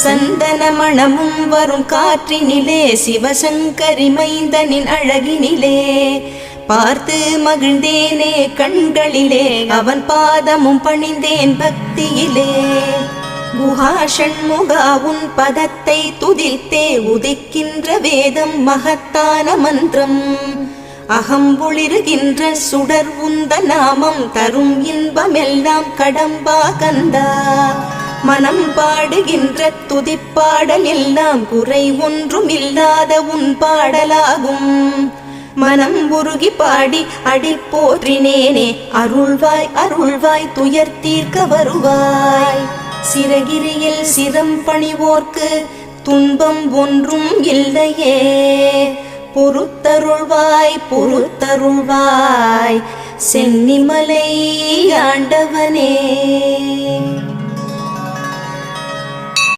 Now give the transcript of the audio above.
சந்தன மணமும் வரும் காற்றினிலே சிவசங்கரி மைந்தனின் அழகினிலே பார்த்து மகிழ்ந்தேனே கண்களிலே அவன் பாதமும் பணிந்தேன் பக்தியிலே. குஹா ஷண்முகா உன் பதத்தை துதித்தே உதிக்கின்ற வேதம் மகத்தான மந்திரம். அகம்பொளிருகின்ற சுடர் உந்த நாமம் தரும் இன்பமெல்லாம் கடம்பா கந்தா. மனம் பாடுகின்ற துதிப்பாடல் எல்லாம் குறை ஒன்றும் இல்லாத உன் பாடலாகும். மனம் உருகி பாடி அடி போற்றினேனே அருள்வாய் அருள்வாய் துயர் தீர்க்க வருவாய். சிறகிரியில் சிரம் பணிவோர்க்கு துன்பம் ஒன்றும் இல்லையே. பொறுத்தருள்வாய் பொறுத்தருள்வாய் சென்னிமலை ஆண்டவனே.